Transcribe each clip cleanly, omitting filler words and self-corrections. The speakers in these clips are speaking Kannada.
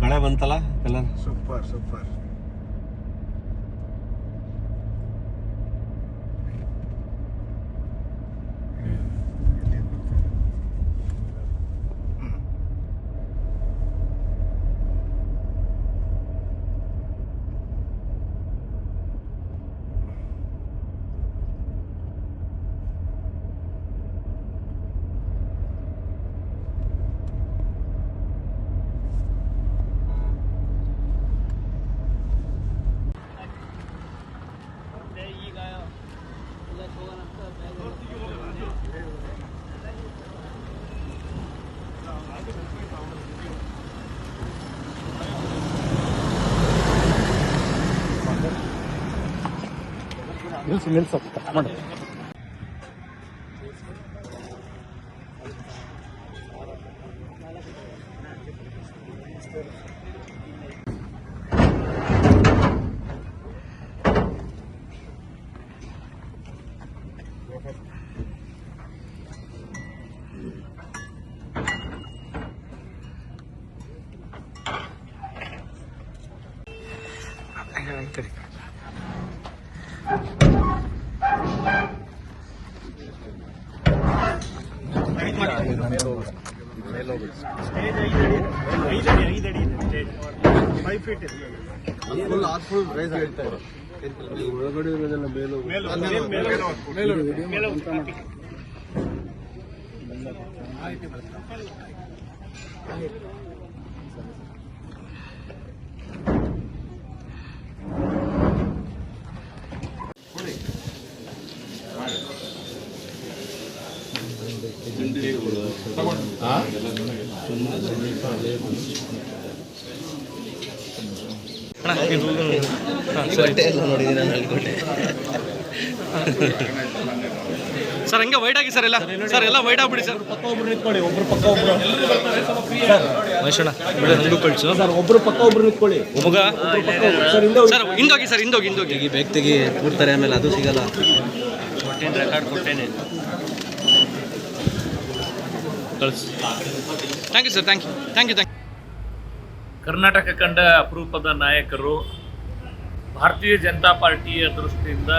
ಕಳೆ ಬಂತಲ್ಲ ಕಲರ್ ಸೂಪರ್ ಸೂಪರ್. ನಿಲ್ಸು ಮಾಡಿ. ಒಳಗಡೆ ಇರೋದೆಲ್ಲ ಸರ್ ಹಂಗೆ ವೈಟ್ ಆಗಿ ಸರ್ ಎಲ್ಲ ಸರ್ ಎಲ್ಲ ವೈಟ್ ಆಗ್ಬಿಡಿ ಸರ್. ಪಕ್ಕ ಒಬ್ರು ನಿಂತ್ಕೊಳ್ಳಿ, ಒಬ್ರು ಪಕ್ಕ ಒಬ್ರು ಮಹೇಶಣ್ಣ ನಂಗೂ ಕಳಿಸು ಸರ್. ಒಬ್ರು ಪಕ್ಕ ಒಬ್ರು ನಿಂತ್ಕೊಳ್ಳಿ. ಮಗ ಸರ್ ಸರ್ ಹಿಂದೋಗಿ ಸರ್ ಹಿಂದೋಗಿ ಬೇಗ ತೆಗಿ ಕೂಡ್ತಾರೆ, ಆಮೇಲೆ ಅದು ಸಿಗಲ್ಲ. ಕೊಟ್ಟೇನೆ ರೆಕಾರ್ಡ್ ಕೊಟ್ಟೇನೆ. ಕಳಿಸಿ. Thank you sir, thank you. Karnataka ಕಂಡ ಅಪರೂಪದ ನಾಯಕರು. ಭಾರತೀಯ ಜನತಾ ಪಾರ್ಟಿಯ ದೃಷ್ಟಿಯಿಂದ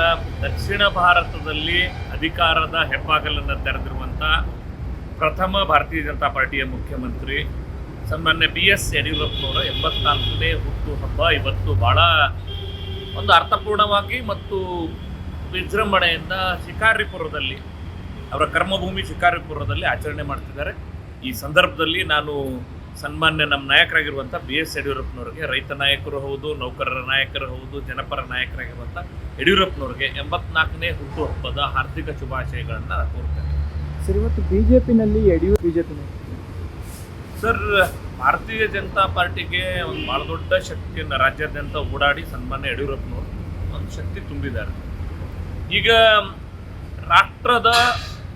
ದಕ್ಷಿಣ ಭಾರತದಲ್ಲಿ ಅಧಿಕಾರದ ಹೆಬ್ಬಾಗಲನ್ನು ತೆರೆದಿರುವಂಥ ಪ್ರಥಮ ಭಾರತೀಯ ಜನತಾ ಪಾರ್ಟಿಯ ಮುಖ್ಯಮಂತ್ರಿ ಸನ್ಮಾನ್ಯ BS ಯಡಿಯೂರಪ್ಪನವರ 84ನೇ ಹುಟ್ಟುಹಬ್ಬ ಇವತ್ತು ಭಾಳ ಒಂದು ಅರ್ಥಪೂರ್ಣವಾಗಿ ಮತ್ತು ವಿಜೃಂಭಣೆಯಿಂದ ಶಿಕಾರಿಪುರದಲ್ಲಿ, ಅವರ ಕರ್ಮಭೂಮಿ ಶಿಕಾರಿಪುರದಲ್ಲಿ ಆಚರಣೆ ಮಾಡ್ತಿದ್ದಾರೆ. ಈ ಸಂದರ್ಭದಲ್ಲಿ ನಾನು ಸನ್ಮಾನ್ಯ ನಮ್ಮ ನಾಯಕರಾಗಿರುವಂಥ BS ಯಡಿಯೂರಪ್ಪನವ್ರಿಗೆ, ರೈತ ನಾಯಕರು ಹೌದು, ನೌಕರರ ನಾಯಕರು ಹೌದು, ಜನಪರ ನಾಯಕರಾಗಿರುವಂಥ ಯಡಿಯೂರಪ್ಪನವ್ರಿಗೆ 84ನೇ ಹುಟ್ಟುಹಬ್ಬದ ಹಾರ್ದಿಕ ಶುಭಾಶಯಗಳನ್ನು ಕೋರ್ತೇನೆ. ಸರ್, ಇವತ್ತು ಬಿಜೆಪಿನಲ್ಲಿ ಸರ್, ಭಾರತೀಯ ಜನತಾ ಪಾರ್ಟಿಗೆ ಒಂದು ಭಾಳ ದೊಡ್ಡ ಶಕ್ತಿಯನ್ನು ರಾಜ್ಯಾದ್ಯಂತ ಓಡಾಡಿ ಸನ್ಮಾನ್ಯ ಯಡಿಯೂರಪ್ಪನವರು ಒಂದು ಶಕ್ತಿ ತುಂಬಿದ್ದಾರೆ. ಈಗ ರಾಷ್ಟ್ರದ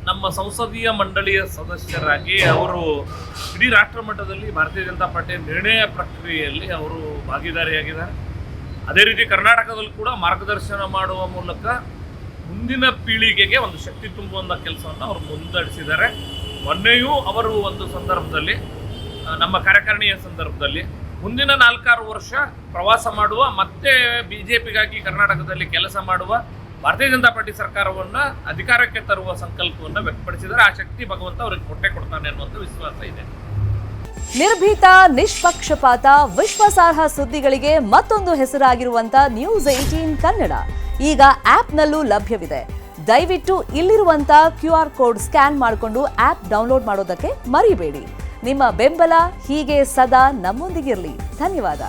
ನಮ್ಮ ಸಂಸದೀಯ ಮಂಡಳಿಯ ಸದಸ್ಯರಾಗಿ ಅವರು ಇಡೀ ರಾಷ್ಟ್ರ ಮಟ್ಟದಲ್ಲಿ ಭಾರತೀಯ ಜನತಾ ಪಾರ್ಟಿಯ ನಿರ್ಣಯ ಪ್ರಕ್ರಿಯೆಯಲ್ಲಿ ಅವರು ಭಾಗಿದಾರಿಯಾಗಿದ್ದಾರೆ. ಅದೇ ರೀತಿ ಕರ್ನಾಟಕದಲ್ಲಿ ಕೂಡ ಮಾರ್ಗದರ್ಶನ ಮಾಡುವ ಮೂಲಕ ಮುಂದಿನ ಪೀಳಿಗೆಗೆ ಒಂದು ಶಕ್ತಿ ತುಂಬುವಂಥ ಕೆಲಸವನ್ನು ಅವರು ಮುಂದುವರಿಸಿದ್ದಾರೆ. ಮೊನ್ನೆಯೂ ಅವರು ಒಂದು ಸಂದರ್ಭದಲ್ಲಿ, ನಮ್ಮ ಕಾರ್ಯಕಾರಿಣಿಯ ಸಂದರ್ಭದಲ್ಲಿ, ಮುಂದಿನ 4-6 ವರ್ಷ ಪ್ರವಾಸ ಮಾಡುವ, ಮತ್ತೆ BJPಗಾಗಿ ಕರ್ನಾಟಕದಲ್ಲಿ ಕೆಲಸ ಮಾಡುವ, ಭಾರತೀಯ ಜನತಾ ಪಾರ್ಟಿ ಸರ್ಕಾರವನ್ನು ಅಧಿಕಾರಕ್ಕೆ ತರುವ ಸಂಕಲ್ಪವನ್ನು ವ್ಯಕ್ತಪಡಿಸಿದರೆ ಆ ಶಕ್ತಿ ಭಗವಂತ ಅವರಿಗೆ ಕೊಡ್ತಾನೆ ಅನ್ನುವಂಥ ವಿಶ್ವಾಸ ಇದೆ. ನಿರ್ಭೀತ, ನಿಷ್ಪಕ್ಷಪಾತ, ವಿಶ್ವಾಸಾರ್ಹ ಸುದ್ದಿಗಳಿಗೆ ಮತ್ತೊಂದು ಹೆಸರಾಗಿರುವಂತ ನ್ಯೂಸ್ 18 ಕನ್ನಡ ಈಗ ಆಪ್ನಲ್ಲೂ ಲಭ್ಯವಿದೆ. ದಯವಿಟ್ಟು ಇಲ್ಲಿರುವಂತ QR ಕೋಡ್ ಸ್ಕ್ಯಾನ್ ಮಾಡಿಕೊಂಡು ಆಪ್ ಡೌನ್ಲೋಡ್ ಮಾಡೋದಕ್ಕೆ ಮರಿಬೇಡಿ. ನಿಮ್ಮ ಬೆಂಬಲ ಹೀಗೆ ಸದಾ ನಮ್ಮೊಂದಿಗಿರಲಿ. ಧನ್ಯವಾದ.